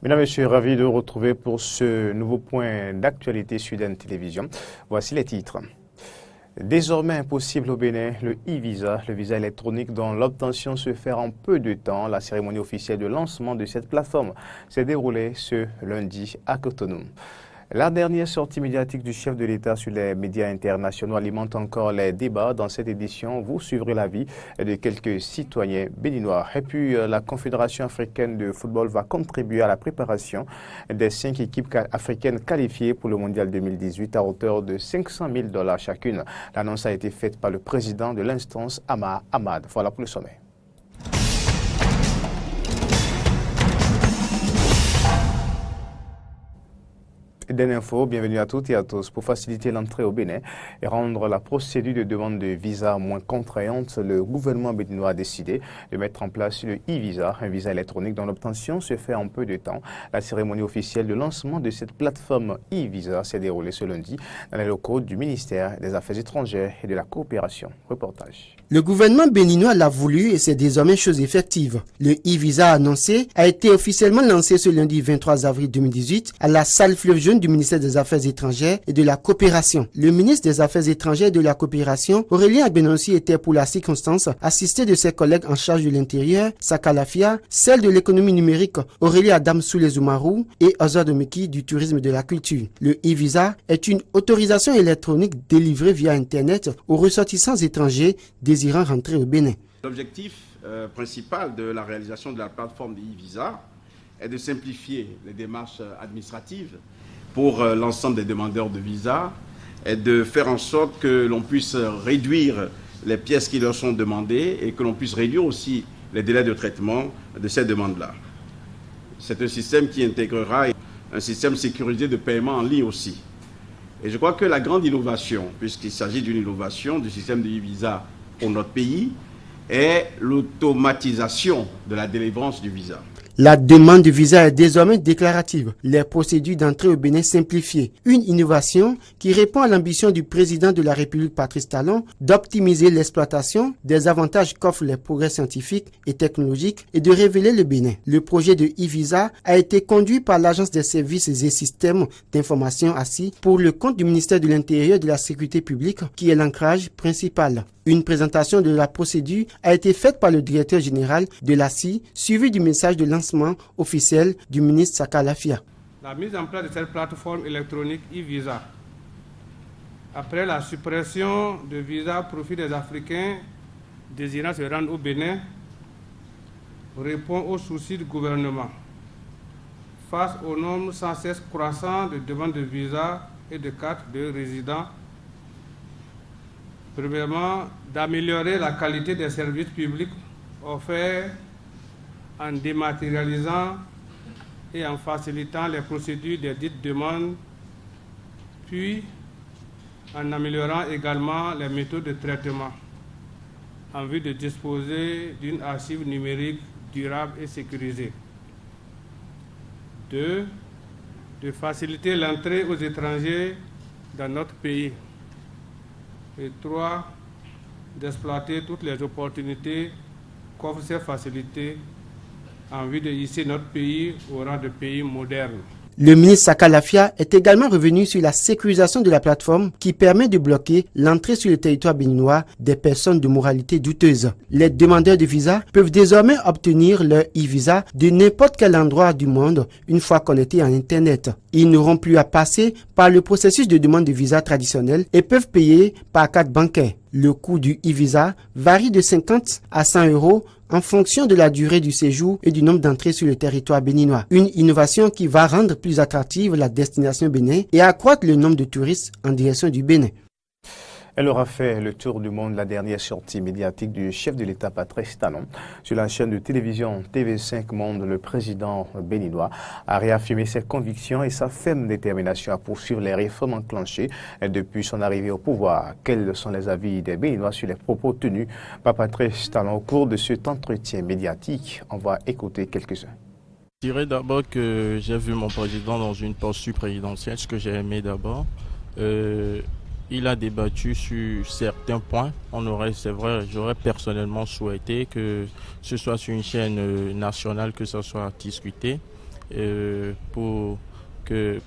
Mesdames et messieurs, ravi de vous retrouver pour ce nouveau point d'actualité Sud Télévision. Voici les titres. Désormais impossible au Bénin, le e-visa, le visa électronique dont l'obtention se fait en peu de temps. La cérémonie officielle de lancement de cette plateforme s'est déroulée ce lundi à Cotonou. La dernière sortie médiatique du chef de l'État sur les médias internationaux alimente encore les débats. Dans cette édition, vous suivrez l'avis de quelques citoyens béninois. Et puis, la Confédération africaine de football va contribuer à la préparation des 5 équipes africaines qualifiées pour le Mondial 2018 à hauteur de $500 000 chacune. L'annonce a été faite par le président de l'instance, Amar Ahmad. Voilà pour le sommet. D'info, bienvenue à toutes et à tous. Pour faciliter l'entrée au Bénin et rendre la procédure de demande de visa moins contraignante, le gouvernement béninois a décidé de mettre en place le e-visa, un visa électronique dont l'obtention se fait en peu de temps. La cérémonie officielle de lancement de cette plateforme e-visa s'est déroulée ce lundi dans les locaux du ministère des Affaires étrangères et de la coopération. Reportage. Le gouvernement béninois l'a voulu et c'est désormais chose effective. Le e-visa annoncé a été officiellement lancé ce lundi 23 avril 2018 à la salle Fleuve Jaune du ministère des Affaires étrangères et de la coopération. Le ministre des Affaires étrangères et de la coopération, Aurélien Agbenonsi, était pour la circonstance assisté de ses collègues en charge de l'intérieur, Sakalafia, celle de l'économie numérique, Aurélie Adam Soulezoumarou et Ozad Omeki du tourisme et de la culture. Le e-visa est une autorisation électronique délivrée via Internet aux ressortissants étrangers désirant rentrer au Bénin. L'objectif principal de la réalisation de la plateforme de e-visa est de simplifier les démarches administratives pour l'ensemble des demandeurs de visa et de faire en sorte que l'on puisse réduire les pièces qui leur sont demandées et que l'on puisse réduire aussi les délais de traitement de ces demandes-là. C'est un système qui intégrera un système sécurisé de paiement en ligne aussi. Et je crois que la grande innovation, puisqu'il s'agit d'une innovation du système de e-visa pour notre pays, est l'automatisation de la délivrance du visa. La demande de visa est désormais déclarative. Les procédures d'entrée au Bénin simplifiées. Une innovation qui répond à l'ambition du président de la République Patrice Talon d'optimiser l'exploitation des avantages qu'offrent les progrès scientifiques et technologiques et de révéler le Bénin. Le projet de e-visa a été conduit par l'Agence des services et systèmes d'information ASSI pour le compte du ministère de l'Intérieur et de la Sécurité publique qui est l'ancrage principal. Une présentation de la procédure a été faite par le directeur général de l'ASSI, suivi du message de lancement officiel du ministre Sakalafia. La mise en place de cette plateforme électronique e-visa, après la suppression de visas au profit des Africains désirant se rendre au Bénin, répond aux soucis du gouvernement face au nombre sans cesse croissant de demandes de visa et de cartes de résident. Premièrement, d'améliorer la qualité des services publics offerts en dématérialisant et en facilitant les procédures des dites demandes, puis en améliorant également les méthodes de traitement en vue de disposer d'une archive numérique durable et sécurisée. 2. De faciliter l'entrée aux étrangers dans notre pays. Et 3, d'exploiter toutes les opportunités qu'offrent ces facilités en vue de hisser notre pays au rang de pays moderne. Le ministre Sakalafia est également revenu sur la sécurisation de la plateforme qui permet de bloquer l'entrée sur le territoire béninois des personnes de moralité douteuse. Les demandeurs de visa peuvent désormais obtenir leur e-visa de n'importe quel endroit du monde une fois connectés à Internet. Ils n'auront plus à passer par le processus de demande de visa traditionnel et peuvent payer par carte bancaire. Le coût du e-visa varie de 50 à 100 € en fonction de la durée du séjour et du nombre d'entrées sur le territoire béninois. Une innovation qui va rendre plus attractive la destination Bénin et accroître le nombre de touristes en direction du Bénin. Elle aura fait le tour du monde, la dernière sortie médiatique du chef de l'État Patrice Talon. Sur la chaîne de télévision TV5 Monde, le président béninois a réaffirmé ses convictions et sa ferme détermination à poursuivre les réformes enclenchées depuis son arrivée au pouvoir. Quels sont les avis des Béninois sur les propos tenus par Patrice Talon au cours de cet entretien médiatique? On va écouter quelques-uns. Je dirais d'abord que j'ai vu mon président dans une posture présidentielle, ce que j'ai aimé d'abord. Il a débattu sur certains points. C'est vrai, j'aurais personnellement souhaité que ce soit sur une chaîne nationale que ça soit discuté.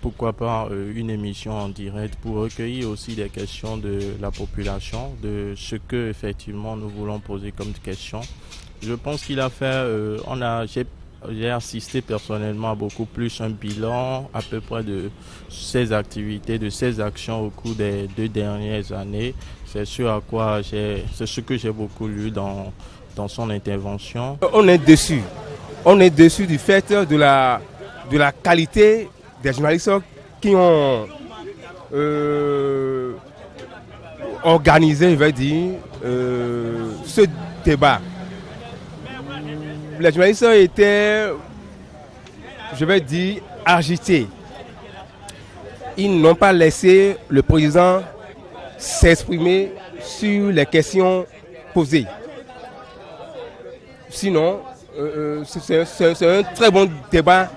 pourquoi pas une émission en direct pour recueillir aussi des questions de la population, de ce que effectivement nous voulons poser comme question. Je pense qu'il a fait, j'ai assisté personnellement à beaucoup plus un bilan à peu près de ses activités, de ses actions au cours des 2 dernières années. C'est ce que j'ai beaucoup lu dans son intervention. On est déçu du fait de la qualité des journalistes qui ont organisé, je vais dire, ce débat. Les journalistes étaient, je vais dire, agités. Ils n'ont pas laissé le président s'exprimer sur les questions posées. Sinon, c'est un très bon débat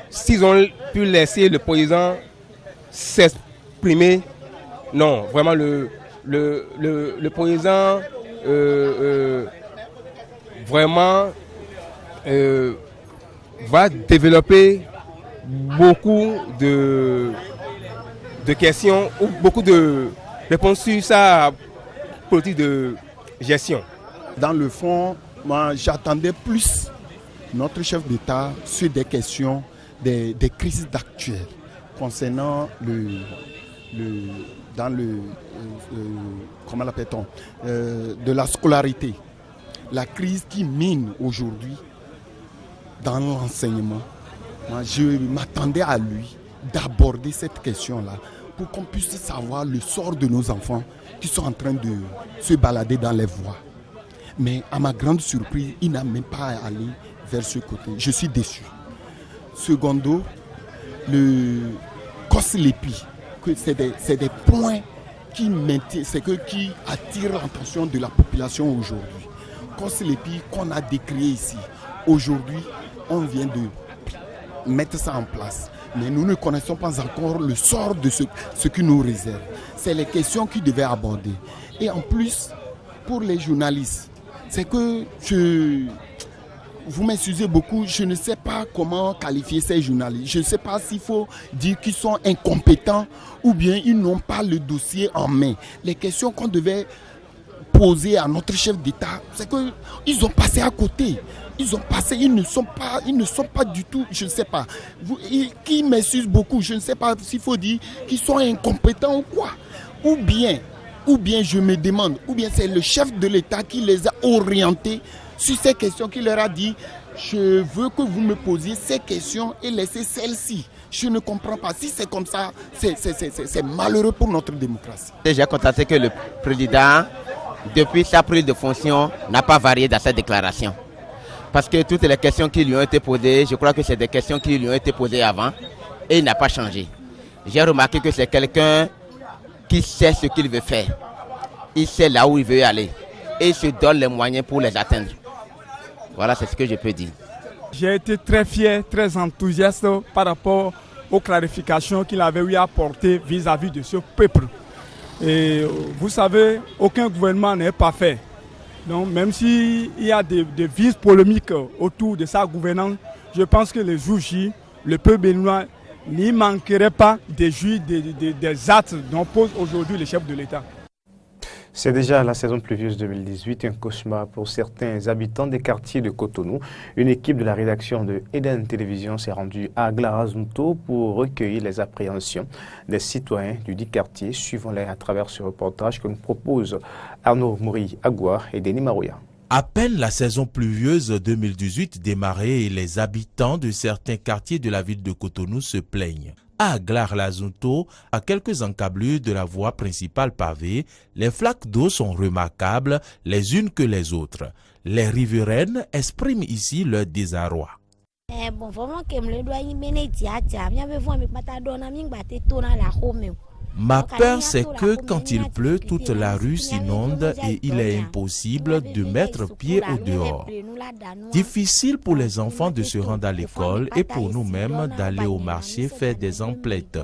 s'ils ont pu laisser le président s'exprimer. Non, vraiment, le président vraiment va développer beaucoup de questions ou beaucoup de réponses sur sa politique de gestion. Dans le fond, moi j'attendais plus notre chef d'État sur des questions des crises actuelles concernant comment l'appelle-t-on, de la scolarité. La crise qui mine aujourd'hui dans l'enseignement. Moi, je m'attendais à lui d'aborder cette question-là pour qu'on puisse savoir le sort de nos enfants qui sont en train de se balader dans les voies. Mais à ma grande surprise, il n'a même pas allé vers ce côté. Je suis déçu. Secondo, le COSLEPI, c'est des points qui attirent l'attention de la population aujourd'hui. COSLEPI qu'on a décrié ici. Aujourd'hui, on vient de mettre ça en place. Mais nous ne connaissons pas encore le sort de ce qui nous réserve. C'est les questions qu'ils devaient aborder. Et en plus, pour les journalistes, c'est que vous m'excusez beaucoup, je ne sais pas comment qualifier ces journalistes. Je ne sais pas s'il faut dire qu'ils sont incompétents ou bien ils n'ont pas le dossier en main. Les questions qu'on devait poser à notre chef d'État, c'est qu'ils ont passé à côté. Ils ne sont pas du tout, je ne sais pas. Qui m'excuse beaucoup, je ne sais pas s'il faut dire qu'ils sont incompétents ou quoi. Ou bien je me demande, ou bien c'est le chef de l'État qui les a orientés sur ces questions, qui leur a dit je veux que vous me posiez ces questions et laissez celles-ci. Je ne comprends pas. Si c'est comme ça, c'est malheureux pour notre démocratie. J'ai constaté que le président, depuis sa prise de fonction, n'a pas varié dans sa déclaration. Parce que toutes les questions qui lui ont été posées, je crois que c'est des questions qui lui ont été posées avant et il n'a pas changé. J'ai remarqué que c'est quelqu'un qui sait ce qu'il veut faire. Il sait là où il veut aller et il se donne les moyens pour les atteindre. Voilà, c'est ce que je peux dire. J'ai été très fier, très enthousiaste par rapport aux clarifications qu'il avait eu à apporter vis-à-vis de ce peuple. Et vous savez, aucun gouvernement n'est parfait. Donc même s'il y a des vices polémiques autour de sa gouvernance, je pense que les jours J, le peuple béninois n'y manquerait pas des actes dont pose aujourd'hui le chef de l'État. C'est déjà la saison pluvieuse 2018, un cauchemar pour certains habitants des quartiers de Cotonou. Une équipe de la rédaction de Eden Télévision s'est rendue à Aglarazunto pour recueillir les appréhensions des citoyens du dit quartier. Suivons-les à travers ce reportage que nous proposent Arnaud Mouri Agua et Denis Marouya. À peine la saison pluvieuse 2018 démarrée et les habitants de certains quartiers de la ville de Cotonou se plaignent. À Aglarazunto, à quelques encablures de la voie principale pavée, les flaques d'eau sont remarquables les unes que les autres. Les riveraines expriment ici leur désarroi. Ma peur, c'est que quand il pleut, toute la rue s'inonde et il est impossible de mettre pied au dehors. Difficile pour les enfants de se rendre à l'école et pour nous-mêmes d'aller au marché faire des emplettes.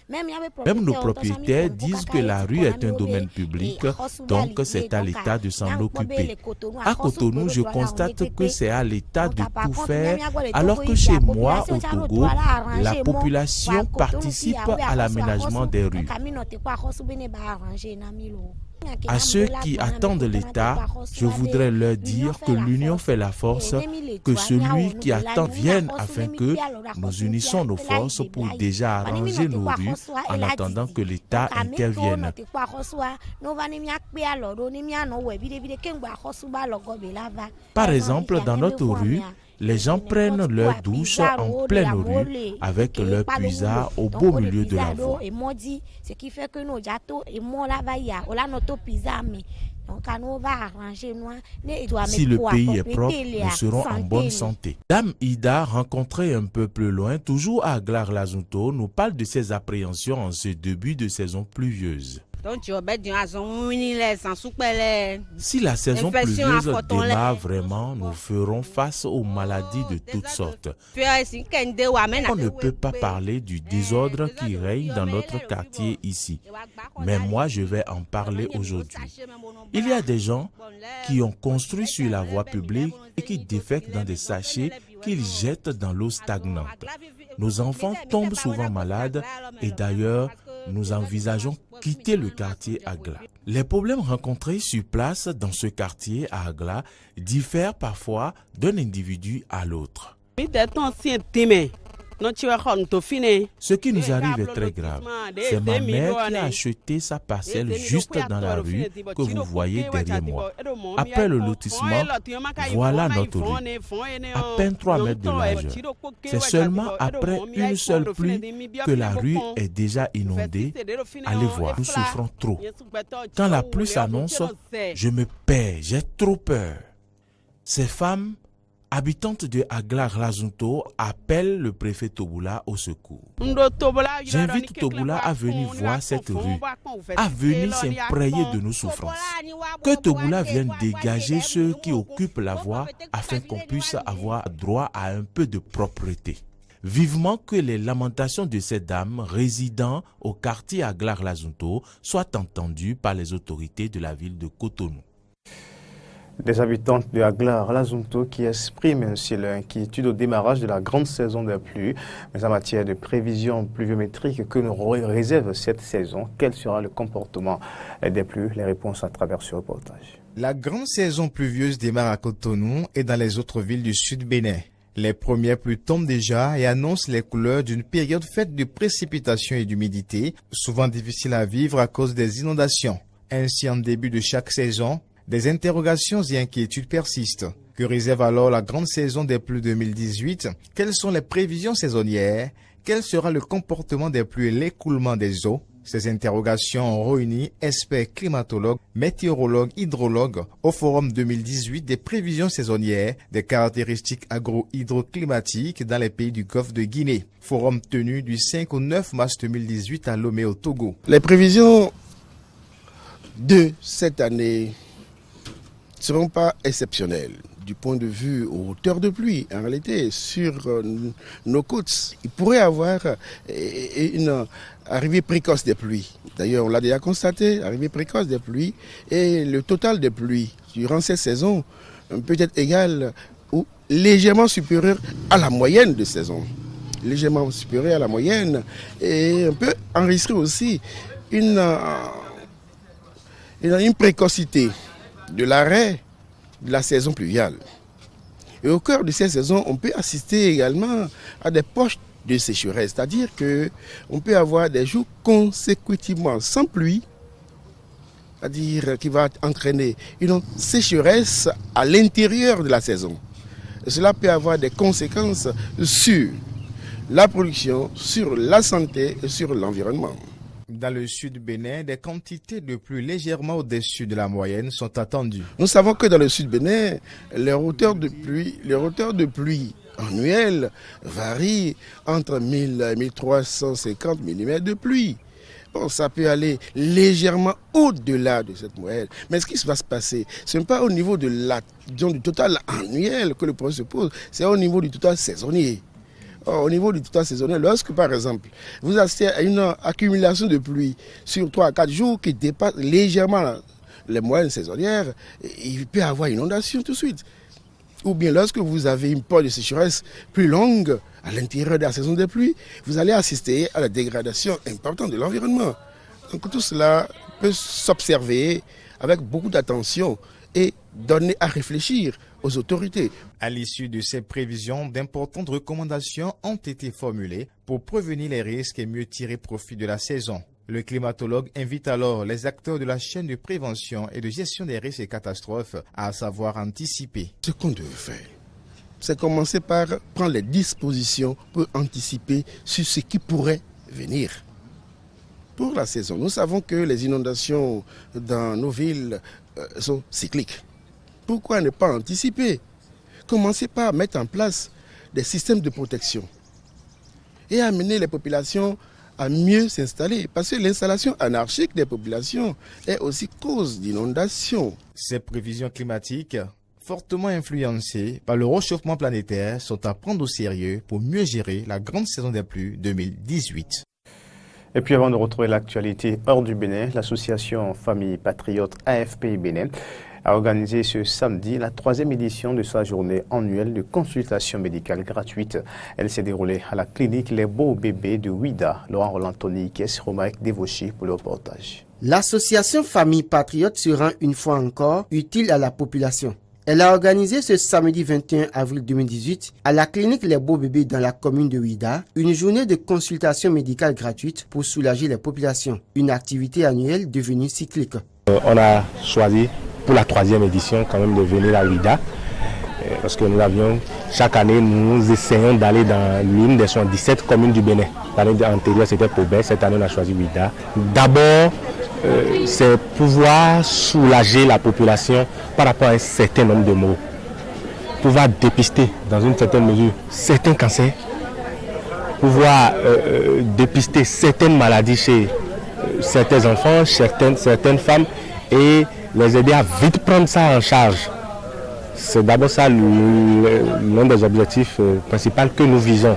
Même nos propriétaires disent que la rue est un domaine public, donc c'est à l'État de s'en occuper. À Cotonou, je constate que c'est à l'État de tout faire, alors que chez moi, au Togo, la population participe à l'aménagement des rues. À ceux qui attendent l'État, je voudrais leur dire que l'union fait la force, que celui qui attend vienne afin que nous unissons nos forces pour déjà arranger nos rues en attendant que l'État intervienne. Par exemple, dans notre rue, les gens prennent leur douche en pleine rue avec leur puisard au beau milieu de la voie. Si le pays est propre, nous serons en bonne santé. Dame Ida, rencontrée un peu plus loin, toujours à Aglar-Lazunto, nous parle de ses appréhensions en ce début de saison pluvieuse. Si la saison pluvieuse démarre vraiment, nous ferons face aux maladies de toutes sortes. On ne peut pas parler du désordre qui règne dans notre quartier ici. Mais moi, je vais en parler aujourd'hui. Il y a des gens qui ont construit sur la voie publique et qui défèquent dans des sachets qu'ils jettent dans l'eau stagnante. Nos enfants tombent souvent malades et d'ailleurs, nous envisageons quitter le quartier Agla. Les problèmes rencontrés sur place dans ce quartier à Agla diffèrent parfois d'un individu à l'autre. Ce qui nous arrive est très grave. C'est ma mère qui a acheté sa parcelle juste dans la rue que vous voyez derrière moi. Après le lotissement, voilà notre rue. À peine 3 mètres de largeur. C'est seulement après une seule pluie que la rue est déjà inondée. Allez voir, nous souffrons trop. Quand la pluie s'annonce, je me perds, j'ai trop peur. Ces femmes habitantes de Aglar-Lazunto appellent le préfet Tobula au secours. J'invite Tobula à venir voir cette rue, à venir s'imprégner de nos souffrances. Que Tobula vienne dégager ceux qui occupent la voie afin qu'on puisse avoir droit à un peu de propreté. Vivement que les lamentations de ces dames résidant au quartier Aglar-Lazunto soient entendues par les autorités de la ville de Cotonou. Des habitants de Aglar-Lazunto qui expriment ainsi leur inquiétude au démarrage de la grande saison des pluies. Mais en matière de prévision pluviométrique que nous réserve cette saison, quel sera le comportement des pluies? Les réponses à travers ce reportage. La grande saison pluvieuse démarre à Cotonou et dans les autres villes du sud Bénin. Les premières pluies tombent déjà et annoncent les couleurs d'une période faite de précipitations et d'humidité, souvent difficile à vivre à cause des inondations. Ainsi, en début de chaque saison, des interrogations et inquiétudes persistent. Que réserve alors la grande saison des pluies 2018? Quelles sont les prévisions saisonnières? Quel sera le comportement des pluies et l'écoulement des eaux? Ces interrogations ont réuni experts climatologues, météorologues, hydrologues au Forum 2018 des prévisions saisonnières des caractéristiques agro-hydroclimatiques dans les pays du Golfe de Guinée. Forum tenu du 5 au 9 mars 2018 à Lomé au Togo. Les prévisions de cette année ne seront pas exceptionnelles du point de vue hauteur de pluie. En réalité, sur nos côtes, il pourrait y avoir une arrivée précoce des pluies. D'ailleurs, on l'a déjà constaté, arrivée précoce des pluies. Et le total des pluies durant cette saison peut être égal ou légèrement supérieur à la moyenne de saison. Légèrement supérieur à la moyenne. Et on peut enregistrer aussi une précocité de l'arrêt de la saison pluviale. Et au cœur de cette saison, on peut assister également à des poches de sécheresse, c'est-à-dire qu'on peut avoir des jours consécutivement sans pluie, c'est-à-dire qui va entraîner une sécheresse à l'intérieur de la saison. Et cela peut avoir des conséquences sur la production, sur la santé et sur l'environnement. Dans le sud Bénin, des quantités de pluie légèrement au-dessus de la moyenne sont attendues. Nous savons que dans le sud Bénin, les hauteurs de pluie annuelles varient entre 1000 et 1350 mm de pluie. Bon, ça peut aller légèrement au-delà de cette moyenne. Mais ce qui va se passer, ce n'est pas au niveau du total annuel que le problème se pose, c'est au niveau du total saisonnier. au niveau du tutorat saisonnier, lorsque par exemple vous assistez à une accumulation de pluie sur 3 à 4 jours qui dépasse légèrement les moyennes saisonnières, il peut y avoir inondation tout de suite. Ou bien lorsque vous avez une période de sécheresse plus longue à l'intérieur de la saison des pluies, vous allez assister à la dégradation importante de l'environnement. Donc tout cela peut s'observer avec beaucoup d'attention et donner à réfléchir aux autorités. À l'issue de ces prévisions, d'importantes recommandations ont été formulées pour prévenir les risques et mieux tirer profit de la saison. Le climatologue invite alors les acteurs de la chaîne de prévention et de gestion des risques et catastrophes à savoir anticiper. Ce qu'on devait faire, c'est commencer par prendre les dispositions pour anticiper sur ce qui pourrait venir. Pour la saison, nous savons que les inondations dans nos villes sont cycliques. Pourquoi ne pas anticiper? Commencer par mettre en place des systèmes de protection et amener les populations à mieux s'installer. Parce que l'installation anarchique des populations est aussi cause d'inondations. Ces prévisions climatiques, fortement influencées par le réchauffement planétaire, sont à prendre au sérieux pour mieux gérer la grande saison des pluies 2018. Et puis avant de retrouver l'actualité hors du Bénin, l'association Famille Patriote AFPI Bénin a organisé ce samedi la 3e édition de sa journée annuelle de consultation médicale gratuite. Elle s'est déroulée à la clinique Les Beaux Bébés de Ouida. Laurent Roland Tony Kess, Romaric Dévoché pour le reportage. L'association Famille Patriote se rend une fois encore utile à la population. Elle a organisé ce samedi 21 avril 2018 à la clinique Les Beaux Bébés dans la commune de Ouida une journée de consultation médicale gratuite pour soulager les populations. Une activité annuelle devenue cyclique. On a choisi pour la 3e édition quand même de venir à Ouida parce que nous avions, chaque année nous essayons d'aller dans l'une des 17 communes du Bénin. L'année antérieure c'était Pobet, cette année on a choisi Ouida. D'abord, c'est pouvoir soulager la population par rapport à un certain nombre de maux. Pouvoir dépister dans une certaine mesure certains cancers. Pouvoir dépister certaines maladies chez certains enfants, certaines femmes et les aider à vite prendre ça en charge. C'est d'abord ça l'un des objectifs principaux que nous visons.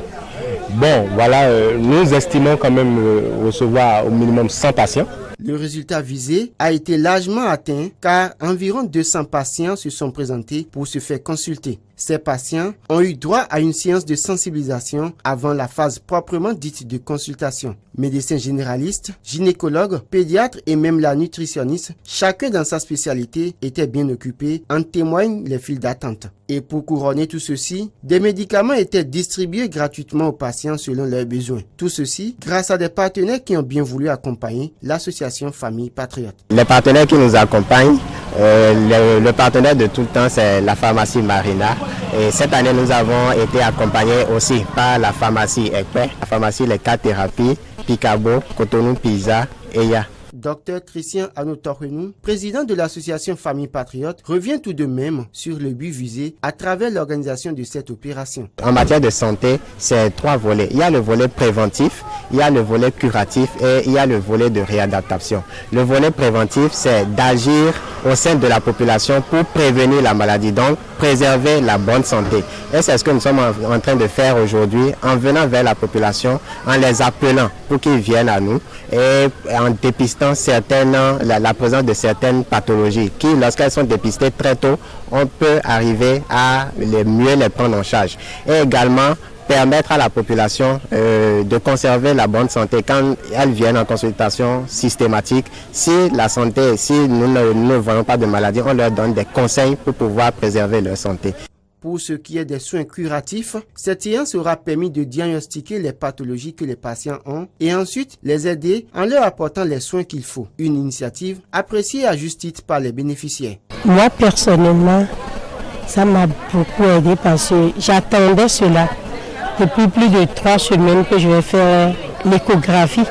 Bon, voilà, nous estimons quand même recevoir au minimum 100 patients. Le résultat visé a été largement atteint car environ 200 patients se sont présentés pour se faire consulter. Ces patients ont eu droit à une séance de sensibilisation avant la phase proprement dite de consultation. Médecins généralistes, gynécologues, pédiatres et même la nutritionniste, chacun dans sa spécialité, était bien occupé, en témoignent les files d'attente. Et pour couronner tout ceci, des médicaments étaient distribués gratuitement aux patients selon leurs besoins. Tout ceci grâce à des partenaires qui ont bien voulu accompagner l'association Famille Patriote. Les partenaires qui nous accompagnent, le partenaire de tout le temps, c'est la pharmacie Marina. Et cette année, nous avons été accompagnés aussi par la pharmacie Ekpe, la pharmacie Les 4 Thérapies, Picabo, Cotonou, Pisa et Ya. Dr Christian Anotorhenou, président de l'association Famille Patriote, revient tout de même sur le but visé à travers l'organisation de cette opération. En matière de santé, c'est 3 volets. Il y a le volet préventif, il y a le volet curatif et il y a le volet de réadaptation. Le volet préventif, c'est d'agir au sein de la population pour prévenir la maladie, donc préserver la bonne santé. Et c'est ce que nous sommes en train de faire aujourd'hui en venant vers la population, en les appelant pour qu'ils viennent à nous et en dépistant la présence de certaines pathologies qui, lorsqu'elles sont dépistées très tôt, on peut arriver à mieux les prendre en charge. Et également, permettre à la population de conserver la bonne santé quand elles viennent en consultation systématique. Si nous ne voyons pas de maladie, on leur donne des conseils pour pouvoir préserver leur santé. Pour ce qui est des soins curatifs, cette séance aura permis de diagnostiquer les pathologies que les patients ont et ensuite les aider en leur apportant les soins qu'il faut. Une initiative appréciée à juste titre par les bénéficiaires. Moi personnellement, ça m'a beaucoup aidé parce que j'attendais cela. Depuis plus de 3 semaines que je vais faire l'échographie.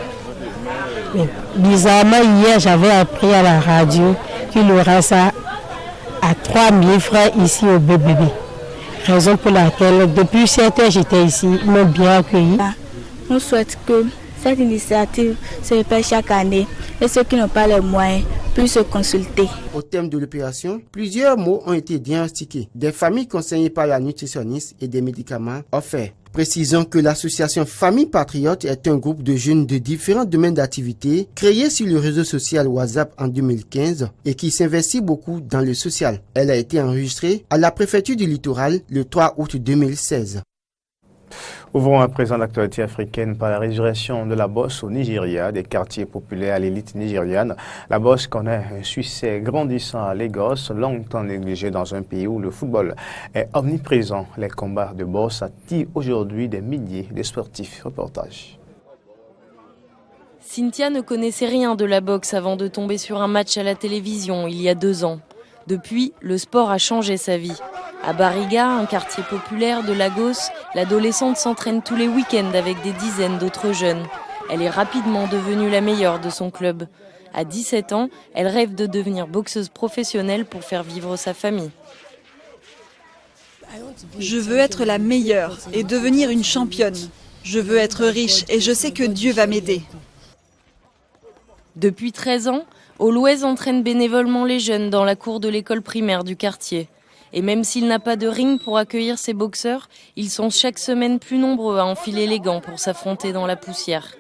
Mais bizarrement, hier, j'avais appris à la radio qu'il aura ça à 3 000 francs ici au BBB. Raison pour laquelle, depuis 7 heures, j'étais ici, ils m'ont bien accueilli. On souhaite que cette initiative se répète chaque année et ceux qui n'ont pas les moyens puissent se consulter. Au terme de l'opération, plusieurs maux ont été diagnostiqués. Des familles conseillées par la nutritionniste et des médicaments offerts. Précisons que l'association Famille Patriote est un groupe de jeunes de différents domaines d'activité créé sur le réseau social WhatsApp en 2015 et qui s'investit beaucoup dans le social. Elle a été enregistrée à la préfecture du Littoral le 3 août 2016. Ouvrons à présent l'actualité africaine par la résurrection de la boxe au Nigeria, des quartiers populaires à l'élite nigériane. La boxe connaît un succès grandissant à Lagos, longtemps négligé dans un pays où le football est omniprésent. Les combats de boxe attirent aujourd'hui des milliers de sportifs. Reportage. Cynthia ne connaissait rien de la boxe avant de tomber sur un match à la télévision il y a 2 ans. Depuis, le sport a changé sa vie. À Bariga, un quartier populaire de Lagos, l'adolescente s'entraîne tous les week-ends avec des dizaines d'autres jeunes. Elle est rapidement devenue la meilleure de son club. À 17 ans, elle rêve de devenir boxeuse professionnelle pour faire vivre sa famille. Je veux être la meilleure et devenir une championne. Je veux être riche et je sais que Dieu va m'aider. Depuis 13 ans, Always entraîne bénévolement les jeunes dans la cour de l'école primaire du quartier. Et même s'il n'a pas de ring pour accueillir ses boxeurs, ils sont chaque semaine plus nombreux à enfiler les gants pour s'affronter dans la poussière.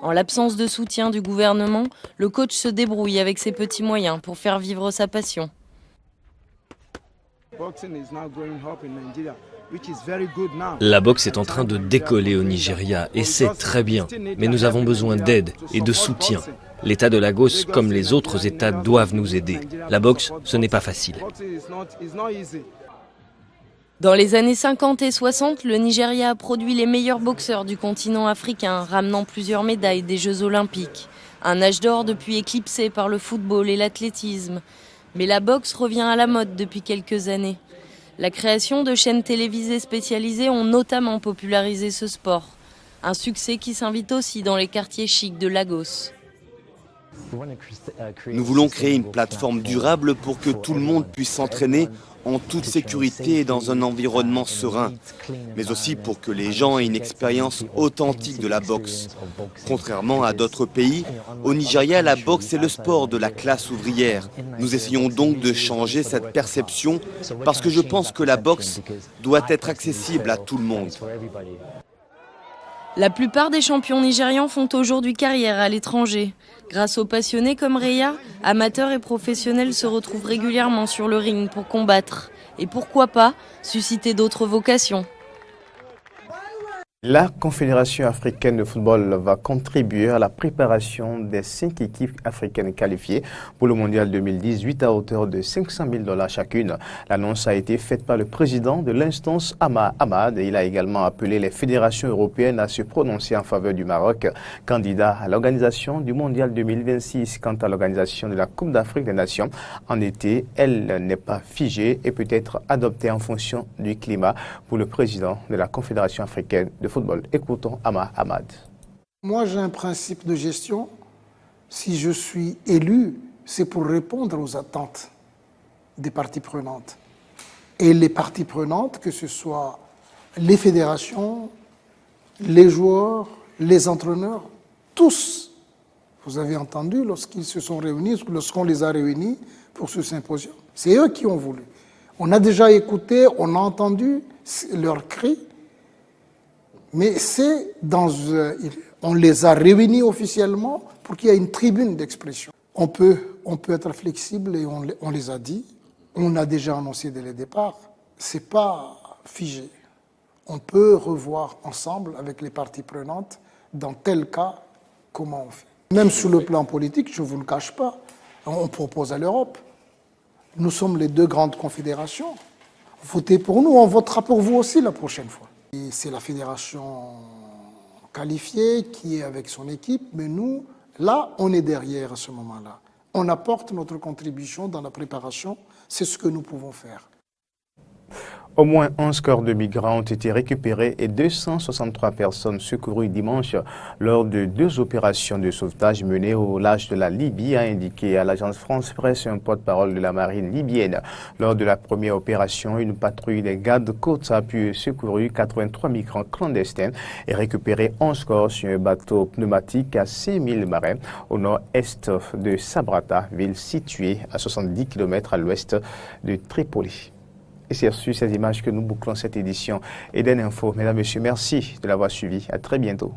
En l'absence de soutien du gouvernement, le coach se débrouille avec ses petits moyens pour faire vivre sa passion. La boxe est en train de décoller au Nigeria et c'est très bien. Mais nous avons besoin d'aide et de soutien. L'État de Lagos, comme les autres États, doivent nous aider. La boxe, ce n'est pas facile. Dans les années 50 et 60, le Nigeria a produit les meilleurs boxeurs du continent africain, ramenant plusieurs médailles des Jeux Olympiques. Un âge d'or depuis éclipsé par le football et l'athlétisme. Mais la boxe revient à la mode depuis quelques années. La création de chaînes télévisées spécialisées ont notamment popularisé ce sport. Un succès qui s'invite aussi dans les quartiers chics de Lagos. Nous voulons créer une plateforme durable pour que tout le monde puisse s'entraîner en toute sécurité et dans un environnement serein, mais aussi pour que les gens aient une expérience authentique de la boxe. Contrairement à d'autres pays, au Nigeria, la boxe est le sport de la classe ouvrière. Nous essayons donc de changer cette perception parce que je pense que la boxe doit être accessible à tout le monde. La plupart des champions nigérians font aujourd'hui carrière à l'étranger. Grâce aux passionnés comme Reya, amateurs et professionnels se retrouvent régulièrement sur le ring pour combattre. Et pourquoi pas susciter d'autres vocations. La Confédération africaine de football va contribuer à la préparation des 5 équipes africaines qualifiées pour le Mondial 2018 à hauteur de $500 000 chacune. L'annonce a été faite par le président de l'instance Ama Hamad et il a également appelé les fédérations européennes à se prononcer en faveur du Maroc, candidat à l'organisation du Mondial 2026. Quant à l'organisation de la Coupe d'Afrique des Nations, en été, elle n'est pas figée et peut être adoptée en fonction du climat pour le président de la Confédération africaine de football. Écoutons Ama Hamad. Moi, j'ai un principe de gestion. Si je suis élu, c'est pour répondre aux attentes des parties prenantes. Et les parties prenantes, que ce soit les fédérations, les joueurs, les entraîneurs, tous, vous avez entendu lorsqu'ils se sont réunis, lorsqu'on les a réunis pour ce symposium. C'est eux qui ont voulu. On a déjà écouté, on a entendu leurs cris. Mais on les a réunis officiellement pour qu'il y ait une tribune d'expression. On peut être flexible et on les a dit. On a déjà annoncé dès le départ. C'est pas figé. On peut revoir ensemble avec les parties prenantes dans tel cas comment on fait. Même sur le plan politique, je ne vous le cache pas, on propose à l'Europe. Nous sommes les 2 grandes confédérations. Votez pour nous, on votera pour vous aussi la prochaine fois. C'est la fédération qualifiée qui est avec son équipe, mais nous, là, on est derrière à ce moment-là. On apporte notre contribution dans la préparation, c'est ce que nous pouvons faire. Au moins 11 corps de migrants ont été récupérés et 263 personnes secourues dimanche lors de 2 opérations de sauvetage menées au large de la Libye, a indiqué à l'agence France Presse un porte-parole de la marine libyenne. Lors de la première opération, une patrouille des gardes-côtes a pu secourir 83 migrants clandestins et récupérer 11 corps sur un bateau pneumatique à 5000 marins au nord-est de Sabrata, ville située à 70 km à l'ouest de Tripoli. Et c'est sur ces images que nous bouclons cette édition Eden Info. Mesdames, Messieurs, merci de l'avoir suivi. À très bientôt.